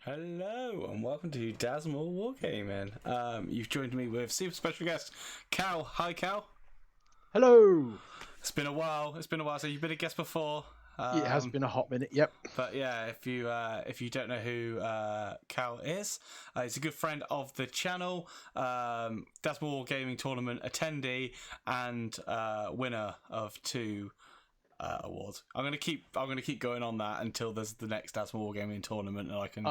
Hello and welcome to Dasmore Wargaming. You've joined me with super special guest Cal. Hi, Cal. Hello. It's been a while. So you've been a guest before. It has been a hot minute. Yep. But yeah, if you don't know who Cal is, he's a good friend of the channel, Dasmore Wargaming tournament attendee, and winner of two awards. I'm gonna keep going on that until there's the next Dasmore Wargaming tournament, and I can.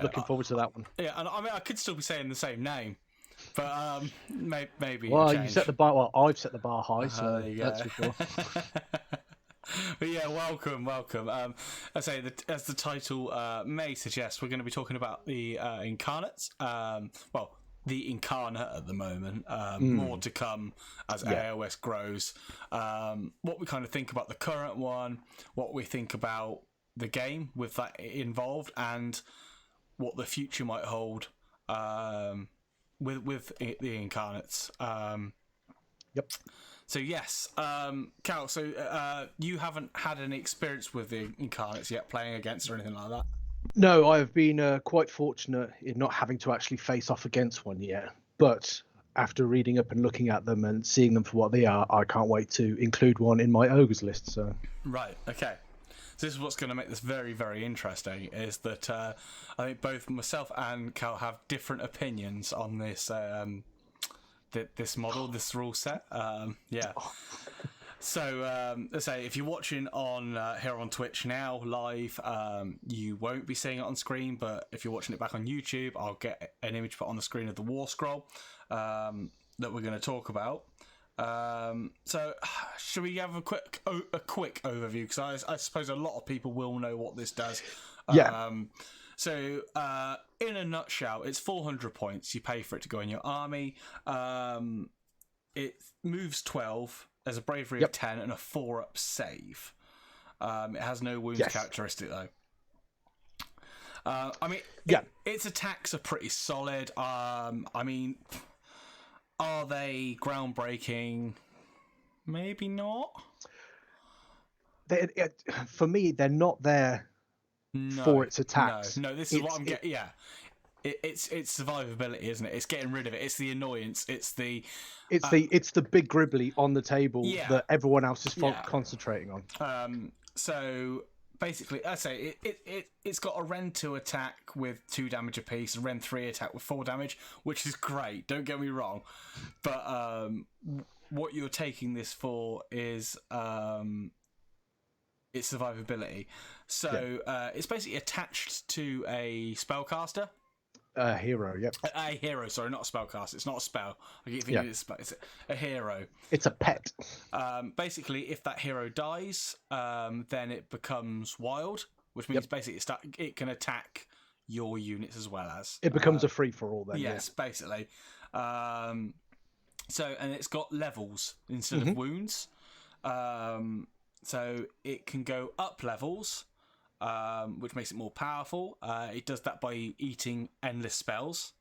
Looking forward to that one. Yeah, and I mean, I could still be saying the same name, but maybe. Well, you set the bar. Well, I've set the bar high, so that's for sure. But yeah, welcome. I say that as the title may suggest, we're going to be talking about the Incarnates. The Incarnate at the moment. More to come as AOS grows. What we kind of think about the current one, what we think about the game with that involved, and what the future might hold with the Incarnates. Yep. So yes, Cal. So you haven't had any experience with the Incarnates yet, playing against or anything like that. No, I have been quite fortunate in not having to actually face off against one yet. But after reading up and looking at them and seeing them for what they are, I can't wait to include one in my ogres list. So right, okay. So this is what's going to make this very, very interesting. Is that I think both myself and Cal have different opinions on this. This model, this rule set. Yeah. So, let's say if you're watching on here on Twitch now live, you won't be seeing it on screen. But if you're watching it back on YouTube, I'll get an image put on the screen of the War Scroll that we're going to talk about. So, should we have a quick overview? Because I suppose a lot of people will know what this does. Yeah. So, in a nutshell, it's 400 points. You pay for it to go in your army. It moves 12, has a bravery of 10, and a 4-up save. It has no wounds characteristic, though. I mean, its attacks are pretty solid. I mean, are they groundbreaking? Maybe not. For me, they're not there for its attacks. No, this is what I'm getting. Yeah, it's survivability, isn't it? It's getting rid of it. It's the annoyance. It's the big gribbly on the table that everyone else is concentrating on. So basically, I say it's got a Ren 2 attack with 2 damage apiece, a Ren 3 attack with 4 damage, which is great. Don't get me wrong, but what you're taking this for is its survivability. So it's basically attached to a spellcaster. A hero, yep. A hero, sorry, not a spellcaster. It's not a spell. I keep thinking it's a hero. It's a pet. Basically, if that hero dies, then it becomes wild, which means basically it can attack your units as well as. It becomes a free-for-all then. Yes, basically. And it's got levels instead of wounds. So it can go up levels, which makes it more powerful. It does that by eating endless spells.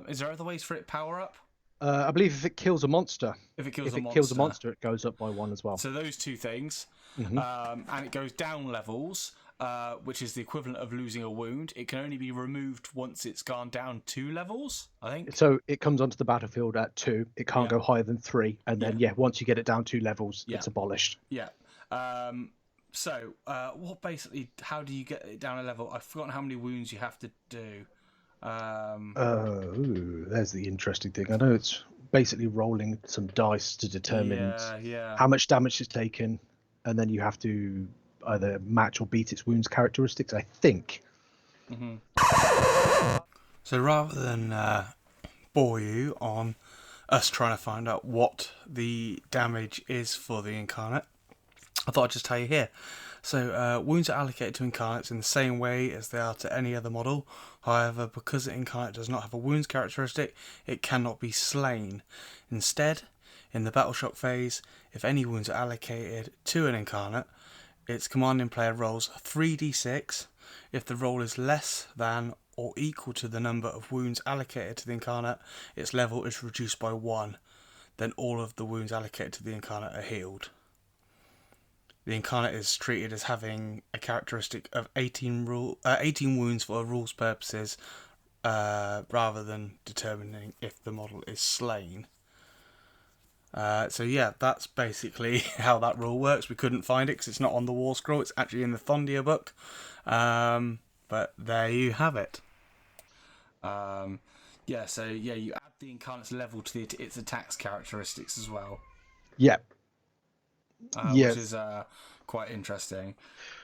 Is there other ways for it to power up? I believe if it kills a monster. If it kills a monster, it goes up by 1 as well. So those two things. And it goes down levels, which is the equivalent of losing a wound. It can only be removed once it's gone down 2 levels, I think. So it comes onto the battlefield at 2. It can't go higher than 3. And then, once you get it down 2 levels, it's abolished. Yeah. So, how do you get it down a level? I've forgotten how many wounds you have to do. There's the interesting thing. I know it's basically rolling some dice to determine how much damage it's taken, and then you have to either match or beat its wounds characteristics, I think. So rather than bore you on us trying to find out what the damage is for the Incarnate, I thought I'd just tell you here. So, wounds are allocated to Incarnates in the same way as they are to any other model. However, because the Incarnate does not have a wounds characteristic, it cannot be slain. Instead, in the Battle Shock phase, if any wounds are allocated to an Incarnate, its commanding player rolls 3d6. If the roll is less than or equal to the number of wounds allocated to the Incarnate, its level is reduced by 1. Then all of the wounds allocated to the Incarnate are healed. The Incarnate is treated as having a characteristic of 18 wounds for rules purposes, rather than determining if the model is slain. So yeah, that's basically how that rule works. We couldn't find it because it's not on the War Scroll. It's actually in the Thondia book. But there you have it. So you add the Incarnate's level to its attacks characteristics as well. Yeah. Which is quite interesting.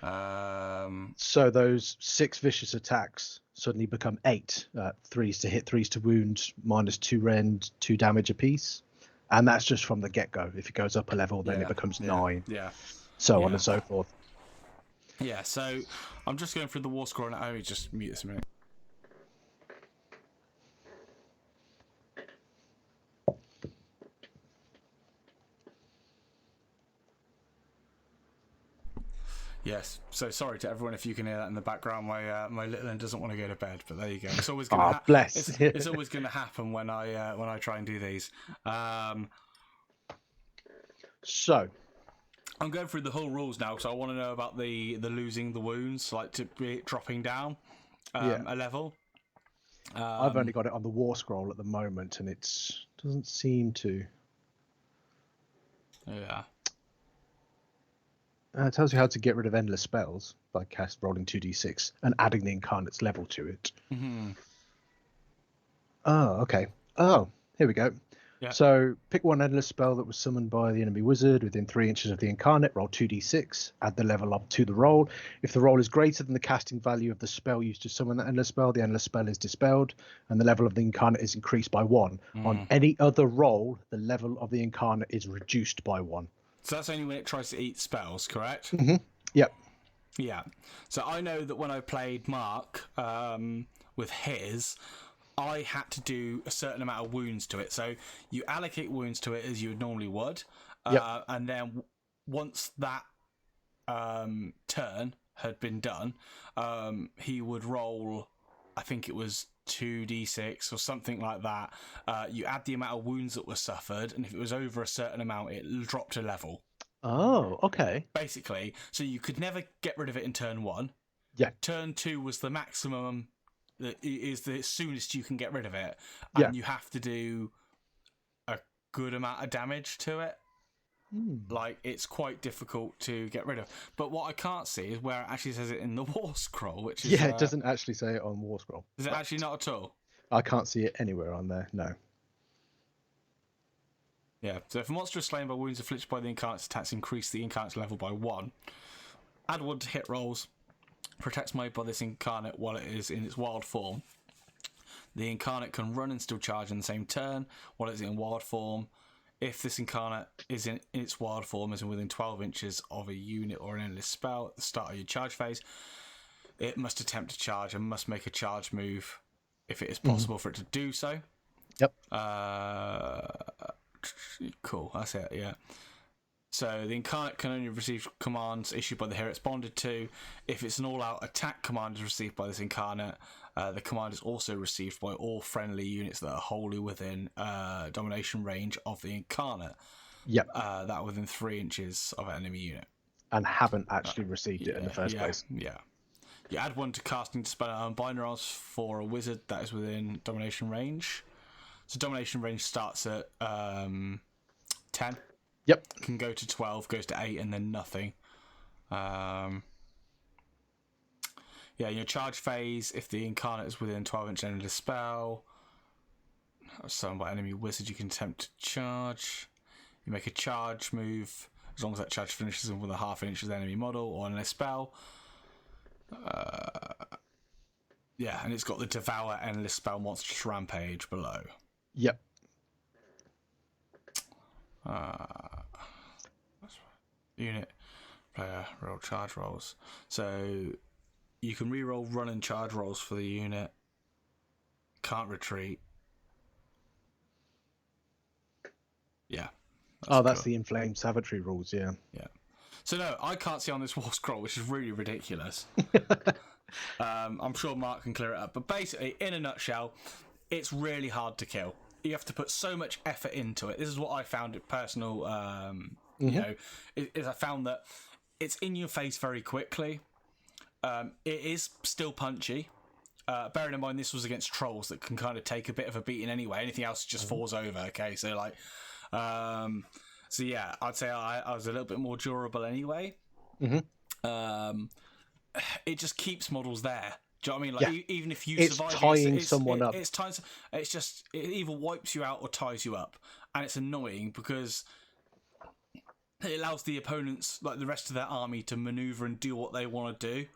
So those 6 vicious attacks suddenly become 8. 3s to hit, 3s to wound, -2 rend, 2 damage apiece. And that's just from the get-go. If it goes up a level, then it becomes 9. Yeah. So on and so forth. Yeah, so I'm just going through the War Scroll now. Let me just mute this a minute. Yes, so sorry to everyone if you can hear that in the background. My little one doesn't want to go to bed, but there you go. It's always going to bless. It's always going to happen when I try and do these. So I'm going through the whole rules now because I want to know about the losing the wounds, like to be dropping down a level. I've only got it on the War Scroll at the moment, and it doesn't seem to. Yeah. It tells you how to get rid of endless spells by rolling 2d6 and adding the Incarnate's level to it. Mm-hmm. Oh, okay. Oh, here we go. Yeah. So pick one endless spell that was summoned by the enemy wizard within 3 inches of the Incarnate, roll 2d6, add the level up to the roll. If the roll is greater than the casting value of the spell used to summon the endless spell is dispelled, and the level of the Incarnate is increased by 1. On any other roll, the level of the Incarnate is reduced by 1. So that's only when it tries to eat spells, correct? Mm-hmm. Yep. Yeah. So I know that when I played Mark with his, I had to do a certain amount of wounds to it. So you allocate wounds to it as you normally would. And then once that turn had been done, he would roll, I think it was 2d6 or something like that. You add the amount of wounds that were suffered, and if it was over a certain amount, it dropped a level. Oh, okay. Basically, so you could never get rid of it in turn 1. Yeah. Turn 2 was the maximum, that is the soonest you can get rid of it, and you have to do a good amount of damage to it. Like, it's quite difficult to get rid of. But what I can't see is where it actually says it in the War Scroll, which is... Yeah, it doesn't actually say it on War Scroll. Is it actually not at all? I can't see it anywhere on there, no. Yeah, so if a monster is slain by wounds inflicted by the Incarnate's attacks, increase the Incarnate's level by 1. Add 1 to hit rolls. Protects made by this Incarnate while it is in its wild form. The Incarnate can run and still charge in the same turn while it's in wild form. If this Incarnate is in its wild form, as in within 12 inches of a unit or an endless spell at the start of your charge phase, it must attempt to charge and must make a charge move if it is possible for it to do so. Yep. Cool, that's it, yeah. So the Incarnate can only receive commands issued by the hero it's bonded to. If it's an all-out attack command is received by this Incarnate, the command is also received by all friendly units that are wholly within domination range of the Incarnate. Yep. That are within 3 inches of an enemy unit. And haven't actually received it in the first place. Yeah. You add 1 to casting Dispel and Bind rolls for a wizard that is within domination range. So domination range starts at 10. Yep. Can go to 12, goes to 8, and then nothing. Your charge phase, if the Incarnate is within 12 inch endless spell, summoned by enemy wizard, you can attempt to charge. You make a charge move, as long as that charge finishes within a half inch of the enemy model or endless spell. And it's got the Devour Endless Spell Monstrous Rampage below. Yep. Unit player roll charge rolls. So you can reroll run and charge rolls for the unit. Can't retreat. Yeah. That's the Inflamed Savagery rules, yeah. Yeah. So no, I can't see on this War Scroll, which is really ridiculous. I'm sure Mark can clear it up. But basically, in a nutshell, it's really hard to kill. You have to put so much effort into it. This is what I found it personal. You know, is I found that it's in your face very quickly. It is still punchy. Bearing in mind this was against trolls that can kind of take a bit of a beating anyway. Anything else just falls over. Okay, so like, so yeah, I'd say I was a little bit more durable anyway. It just keeps models there. Do you know what I mean? Like, even if you survive, tying someone up. It's tying. It's just it either wipes you out or ties you up, and it's annoying because it allows the opponents, like the rest of their army, to maneuver and do what they want to do.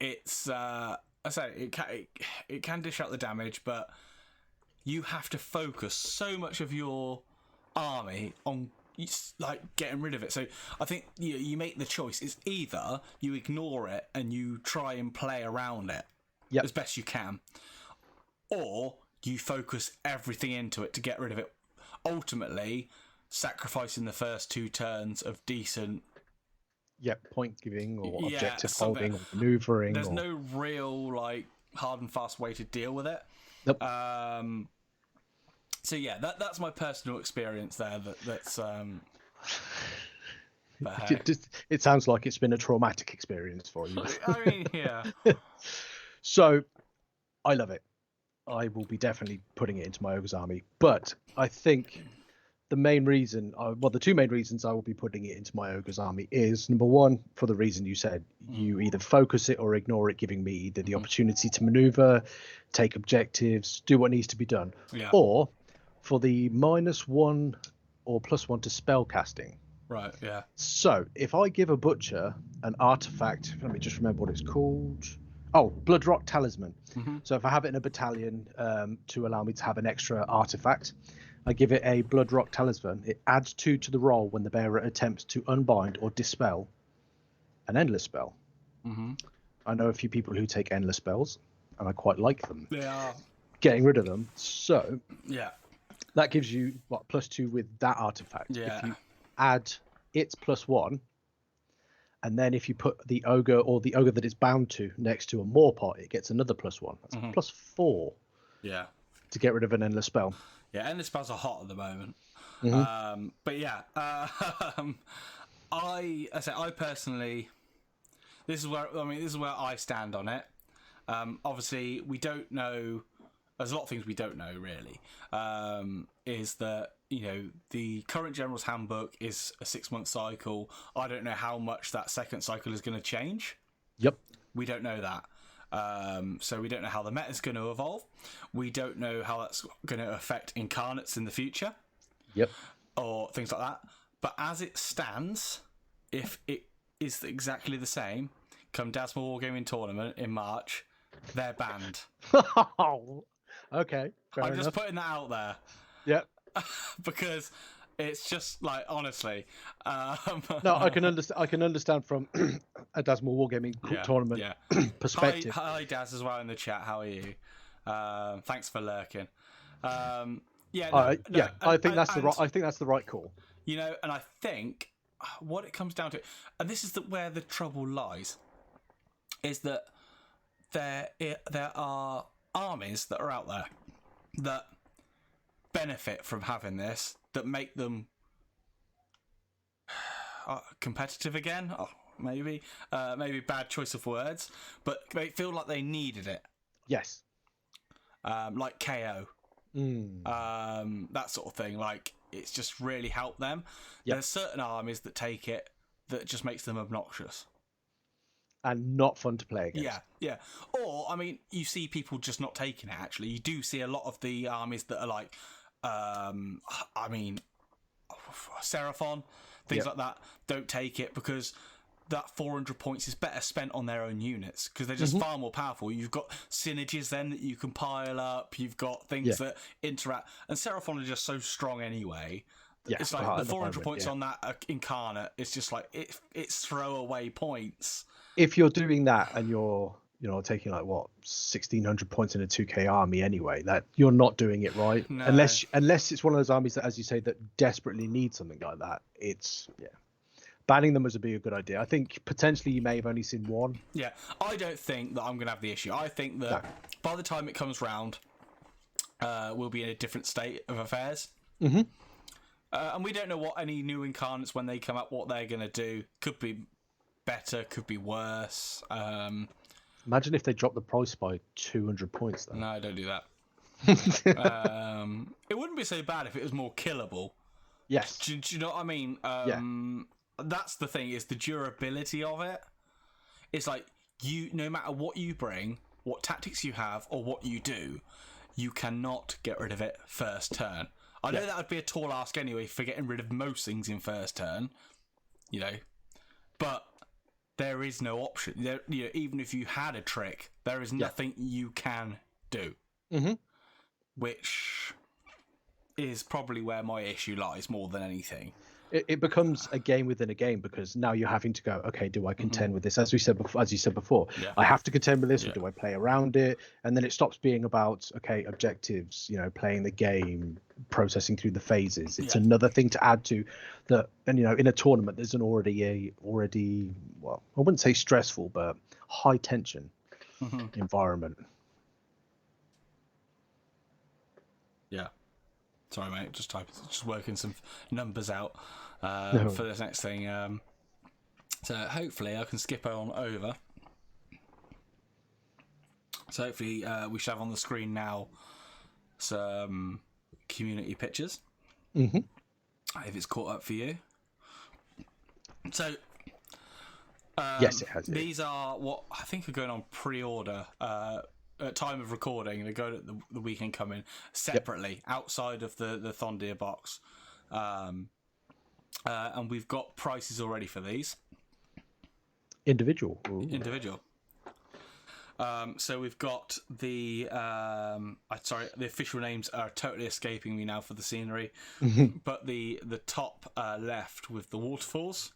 It's I say it can dish out the damage, but you have to focus so much of your army on like getting rid of it. So I think you make the choice. It's either you ignore it and you try and play around it as best you can, or you focus everything into it to get rid of it. Ultimately, sacrificing the first 2 turns of decent point giving or objective holding or maneuvering. There's no real like hard and fast way to deal with it. Nope. So yeah, that's my personal experience there. That's it sounds like it's been a traumatic experience for you. I mean, yeah. So I love it. I will be definitely putting it into my Ogre's army, but I think the main reason, the 2 main reasons I will be putting it into my Ogre's army is, number one, for the reason you said, you either focus it or ignore it, giving me either the opportunity to maneuver, take objectives, do what needs to be done, or for the -1 or +1 to spell casting. Right, yeah. So if I give a butcher an artifact, let me just remember what it's called. Oh, Bloodrock Talisman. So if I have it in a battalion to allow me to have an extra artifact, I give it a Bloodrock Talisman. It adds 2 to the roll when the bearer attempts to unbind or dispel an endless spell. I know a few people who take endless spells, and I quite like them. They are getting rid of them. So yeah, that gives you what +2 with that artifact. Yeah. If you add its +1, and then if you put the ogre or the ogre that it's bound to next to a more pot, it gets another +1. That's +4. Yeah. To get rid of an endless spell. Yeah, endless spells are hot at the moment. But yeah, I personally, this is where I stand on it. Obviously, we don't know. There's a lot of things we don't know, really. Is that, the current General's Handbook is a 6-month cycle. I don't know how much that second cycle is going to change. Yep. We don't know that. So we don't know how the meta is going to evolve. We don't know how that's going to affect incarnates in the future. Yep. Or things like that. But as it stands, if it is exactly the same, come Dasmore Wargaming Tournament in March, they're banned. Okay. I'm just putting that out there. Yep. Because it's just like, honestly. No, I can understand from a Dasmore Wargaming tournament perspective. Hi, Daz, as well in the chat. How are you? Thanks for lurking. I think that's the right call. And I think what it comes down to, and this is where the trouble lies, is that there are armies that are out there that benefit from having this, that make them competitive again. Maybe bad choice of words, but they feel like they needed it. Yes. Like KO. That sort of thing. Like, it's just really helped them. Yep. There's certain armies that take it that just makes them obnoxious. And not fun to play against. Yeah. Or, you see people just not taking it, actually. You do see a lot of the armies that are like, Seraphon, things like that, don't take it because that 400 points is better spent on their own units because they're just far more powerful. You've got synergies then that you can pile up. You've got things that interact. And Seraphon are just so strong anyway. Yeah. It's like the 400 points on that Incarnate, it's just like, it's throwaway points. If you're doing that and you're taking 1,600 points in a 2k army anyway, that you're not doing it right. No. Unless it's one of those armies that, as you say, that desperately need something like that. Banning them would be a good idea. I think potentially you may have only seen one. Yeah, I don't think that I'm going to have the issue. I think that by the time it comes round, we'll be in a different state of affairs. And we don't know what any new incarnates, when they come up, what they're going to do. Could be better, could be worse. Imagine if they dropped the price by 200 points, though. No, don't do that. It wouldn't be so bad if it was more killable. Yes. Do you know what I mean? That's the thing, is the durability of it. It's like, no matter what you bring, what tactics you have, or what you do, you cannot get rid of it first turn. I know that would be a tall ask anyway for getting rid of most things in first turn, but there is no option. There, even if you had a trick, there is nothing you can do. Mm-hmm. Which is probably where my issue lies more than anything. It becomes a game within a game, because now you're having to go, okay, do I contend with this? As you said before, I have to contend with this, or do I play around it? And then it stops being about, okay, objectives, playing the game, processing through the phases. It's another thing to add to that. And in a tournament, there's an already well, I wouldn't say stressful, but high tension environment. Yeah. Sorry, mate. Just working some numbers out for this next thing. So hopefully I can skip on over. So hopefully we should have on the screen now some community pictures. Mm-hmm. If it's caught up for you. So yes, it has. These are what I think are going on pre-order. At time of recording, they go at the weekend coming separately outside of the Thondia box, and we've got prices already for these individual. So we've got the the official names are totally escaping me now for the scenery, but the top left with the waterfalls,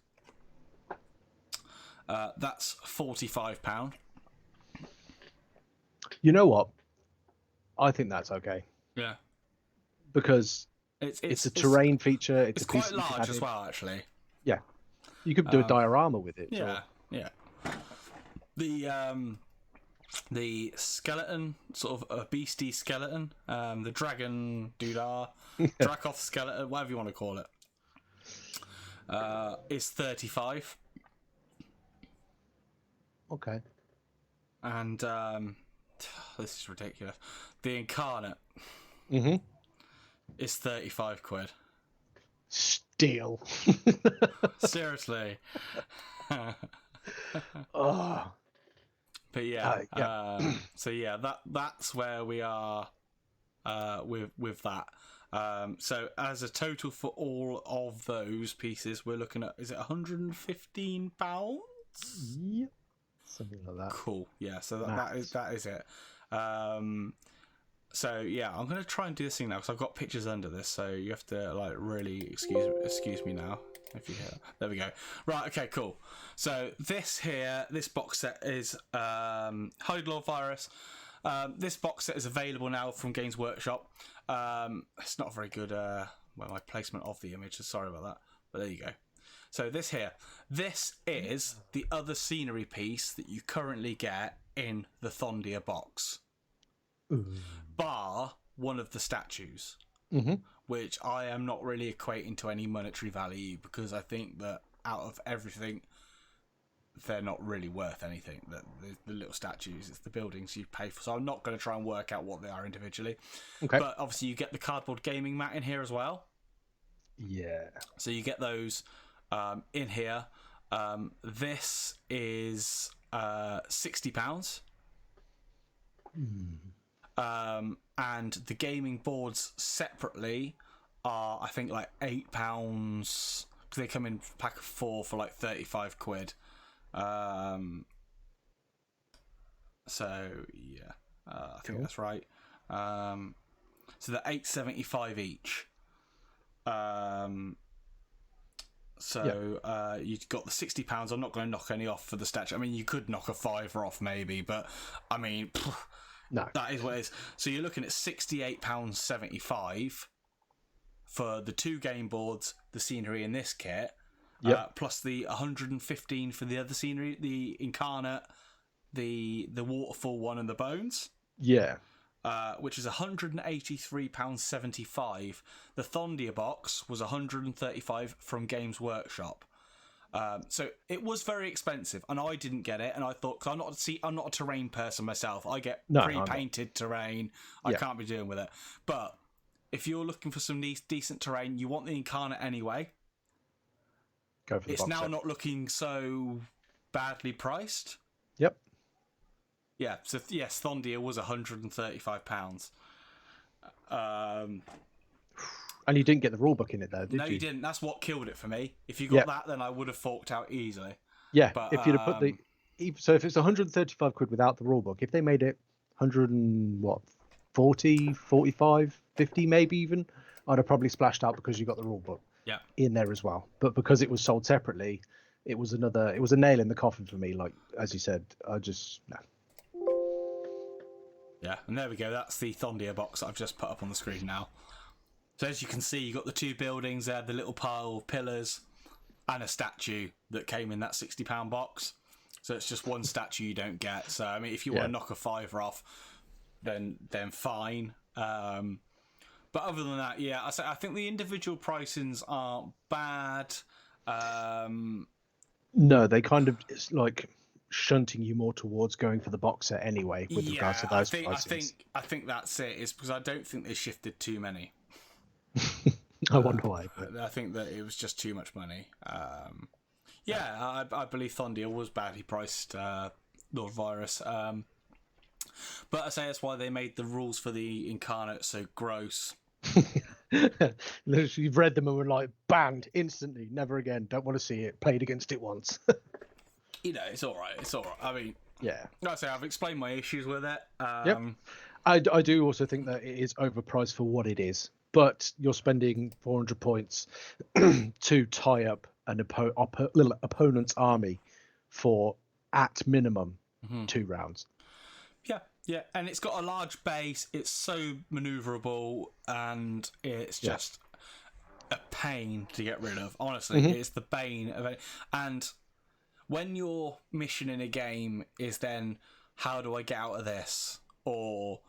that's £45. You know what? I think that's okay. Yeah, because it's a terrain feature. It's quite large as well, actually. Yeah, you could do a diorama with it. Yeah, yeah. The skeleton, sort of a beastie skeleton, the dragon doodah, Dracoth skeleton, whatever you want to call it, is 35. Okay. And this is ridiculous. The Incarnate is 35 quid. Steal. Seriously. Oh. But so that's where we are with that. So as a total for all of those pieces, we're looking at, is it £115? Yep. Something like that. Cool. Yeah. So that is it. So yeah, I'm gonna try and do this thing now because I've got pictures under this. So you have to really excuse me now. If you hear, there we go. Right. Okay. Cool. So this box set is Hide Lord Virus. This box set is available now from Games Workshop. It's not a very good my placement of the image. Sorry about that. But there you go. So this is the other scenery piece that you currently get in the Thondia box, bar one of the statues, which I am not really equating to any monetary value, because I think that out of everything, they're not really worth anything. The little statues, it's the buildings you pay for. So I'm not going to try and work out what they are individually. Okay. But obviously you get the cardboard gaming mat in here as well. Yeah. So you get those in here. This is £60. And the gaming boards separately are, I think, like £8, because they come in a pack of 4 for like 35 quid. So yeah, I think that's right. So they're £8.75 each. You've got the £60. I'm not going to knock any off for the statue. I mean, you could knock a £5 off maybe, but I mean, no, that is what it is. So you're looking at £68.75 for the 2 game boards, the scenery in this kit, plus the 115 for the other scenery, the Incarnate, the waterfall one, and the bones. Yeah. which is £183.75. The Thondia box was £135 from Games Workshop. So it was very expensive, and I didn't get it. And I thought, because I'm not a terrain person myself. I get pre-painted terrain. I can't be dealing with it. But if you're looking for some decent terrain, you want the Incarnate anyway. Go for the It's now not looking so badly priced. Yep. Yeah. So yes, Thondia was £135. And you didn't get the rulebook in it, though, did you? No, you didn't. That's what killed it for me. If you got that, then I would have forked out easily. Yeah, but, if you'd have put so if it's 135 quid without the rulebook, if they made it 40, 45, 50 maybe even, I'd have probably splashed out because you got the rulebook in there as well. But because it was sold separately, it was a nail in the coffin for me. Like, as you said, Yeah, and there we go. That's the Thondia box that I've just put up on the screen now. So as you can see, you've got the two buildings there, the little pile of pillars, and a statue that came in that £60 box. So it's just one statue you don't get. So, I mean, if you want to knock a £5 off, then fine. But other than that, I think the individual pricings aren't bad. No, they kind of, it's like shunting you more towards going for the box set anyway with regards to those pricings. I think that's it. It's because I don't think they shifted too many. I wonder why. But I think that it was just too much money. I believe Thondia was badly priced, Lord Virus. But I say that's why they made the rules for the Incarnate so gross. Literally, you've read them and were like, banned instantly, never again, don't want to see it, played against it once. It's all right. I mean, like I say, I've explained my issues with it. I do also think that it is overpriced for what it is. But you're spending 400 points to tie up an little opponent's army for, at minimum, 2 rounds. Yeah, and it's got a large base. It's so manoeuvrable, and it's just a pain to get rid of. Honestly, it's the bane of it. And when your mission in a game is then, how do I get out of this? Or,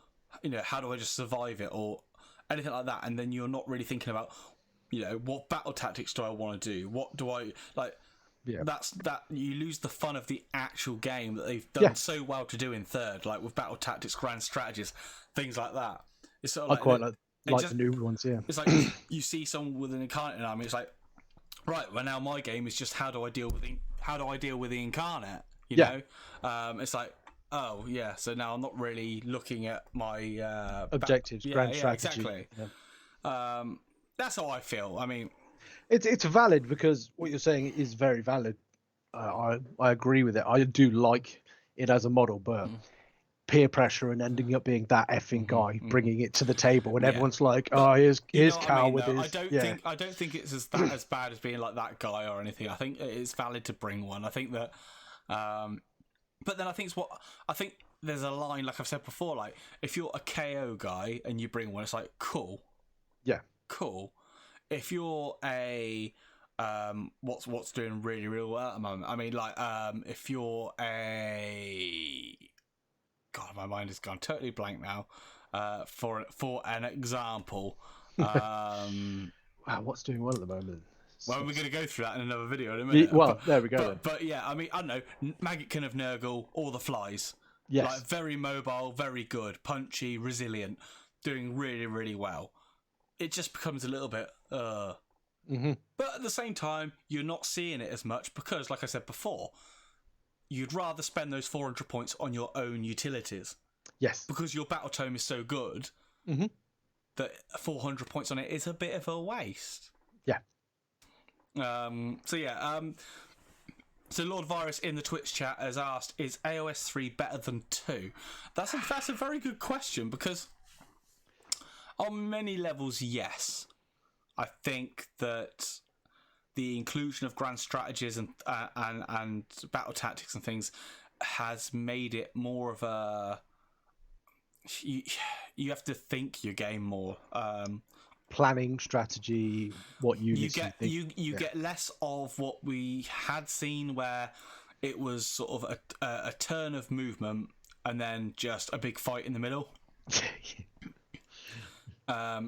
how do I just survive it? Or anything like that, and then you're not really thinking about, what battle tactics do I want to do? What do I like? That's that you lose the fun of the actual game that they've done so well to do in third, like with battle tactics, grand strategies, things like that. It's sort of I quite like the new ones. Yeah, it's like you see someone with an Incarnate army. It's like, right, well now my game is just how do I deal with the Incarnate? You know, it's like. Oh yeah, so now I'm not really looking at my objectives, grand strategy. Exactly. Yeah. That's how I feel. I mean, it's valid because what you're saying is very valid. I agree with it. I do like it as a model, but peer pressure and ending up being that effing guy, bringing it to the table, and everyone's like, "Oh, here's Cal with his." I don't think it's as bad as being like that guy or anything. I think it's valid to bring one. I think that. But then I think there's a line, like I've said before, like if you're a KO guy and you bring one, it's like cool. Yeah. Cool. If you're a what's doing really, really well at the moment. I mean, like if you're a God, my mind has gone totally blank now. For an example. Wow, what's doing well at the moment? Well, we're going to go through that in another video in a minute. Well, there we go. But yeah, I mean, I don't know, Maggotkin of Nurgle, all the flies. Yes. Like, very mobile, very good, punchy, resilient, doing really, really well. It just becomes a little bit, But at the same time, you're not seeing it as much because, like I said before, you'd rather spend those 400 points on your own utilities. Yes. Because your battle tome is so good that 400 points on it is a bit of a waste. Yeah. So Lord Virus in the Twitch chat has asked, is AOS 3 better than 2? That's a very good question because on many levels, yes. I think that the inclusion of grand strategies and battle tactics and things has made it more of a... You have to think your game more. Planning, strategy, what units you get less of what we had seen where it was sort of a turn of movement and then just a big fight in the middle.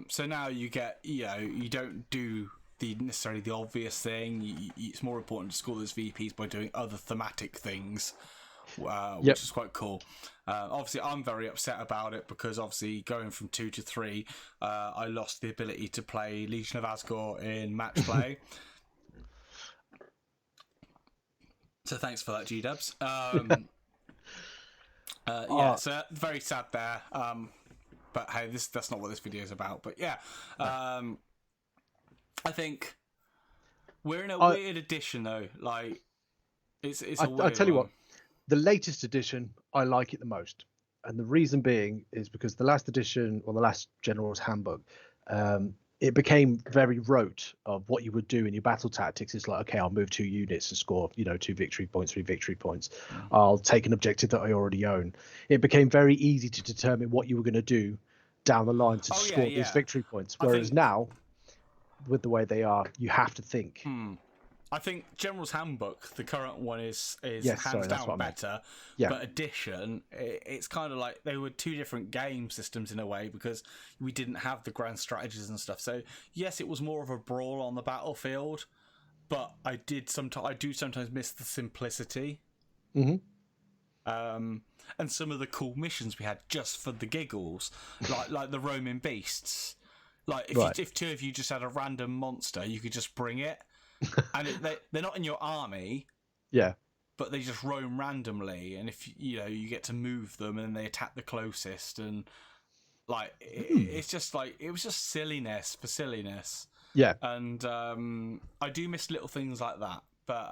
So now you get, you don't do necessarily the obvious thing. It's more important to score those VPs by doing other thematic things, which is quite cool. Obviously, I'm very upset about it because obviously going from 2 to 3, I lost the ability to play Legion of Asgore in match play. So thanks for that, G-Dubs. So very sad there. But hey, that's not what this video is about. But yeah, I think we're in a weird edition though. Like, it's a weird I'll tell you one. what, the latest edition, I like it the most. And the reason being is because the last edition, or the last General's Handbook, it became very rote of what you would do in your battle tactics. It's like, okay, I'll move 2 units and score, 2 victory points, 3 victory points. I'll take an objective that I already own. It became very easy to determine what you were going to do down the line to score these victory points. Whereas now, with the way they are, you have to think. I think General's Handbook, the current one, is hands down better. Yeah. But Edition, it's kind of like they were 2 different game systems in a way, because we didn't have the grand strategies and stuff. So yes, it was more of a brawl on the battlefield, but I do sometimes miss the simplicity. Mm-hmm. And some of the cool missions we had just for the giggles, like the roaming beasts. Like if 2 of you just had a random monster, you could just bring it. And they're not in your army, but they just roam randomly. And if you get to move them, and they attack the closest, and like it's just like it was just silliness for silliness. Yeah, and I do miss little things like that. But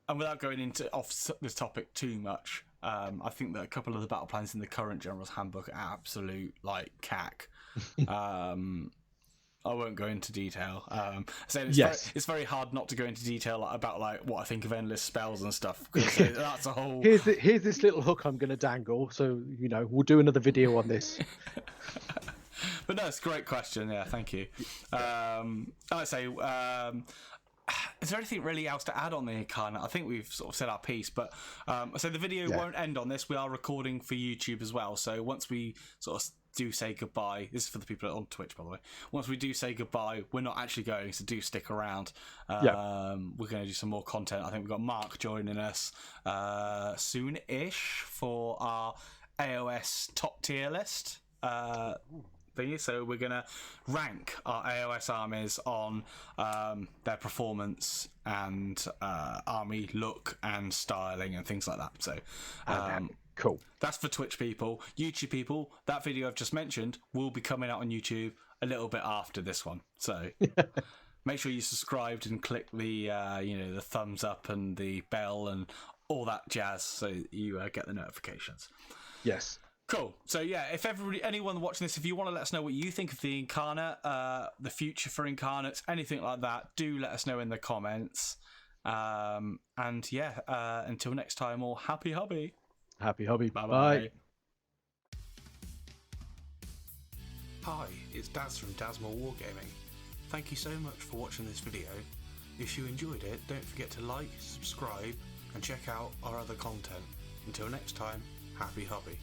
and without going into off this topic too much, I think that a couple of the battle plans in the current General's Handbook are absolute like cack. I won't go into detail. It's very hard not to go into detail about like what I think of endless spells and stuff. That's a whole. Here's this little hook I'm going to dangle. So we'll do another video on this. But no, it's a great question. Yeah, thank you. I'd say, is there anything really else to add on the Incarnate? I think we've sort of said our piece, but so the video won't end on this. We are recording for YouTube as well. So once we sort of do say goodbye, this is for the people on Twitch, by the way. Once we do say goodbye, we're not actually going, so do stick around. We're going to do some more content. I think we've got Mark joining us soon-ish for our AOS top tier list thingy. So we're going to rank our AOS armies on their performance and army look and styling and things like that. So cool. That's for Twitch people. YouTube people, that video I've just mentioned will be coming out on YouTube a little bit after this one. So make sure you subscribed and click the the thumbs up and the bell and all that jazz, so you get the notifications. Yes. Cool. So yeah, if anyone watching this, if you want to let us know what you think of the Incarnate, the future for Incarnates, anything like that, do let us know in the comments. And yeah, until next time, all happy hobby. Happy hobby. Bye. Hi, it's Daz from Dazmore Wargaming. Thank you so much for watching this video. If you enjoyed it, don't forget to like, subscribe, and check out our other content. Until next time, happy hobby.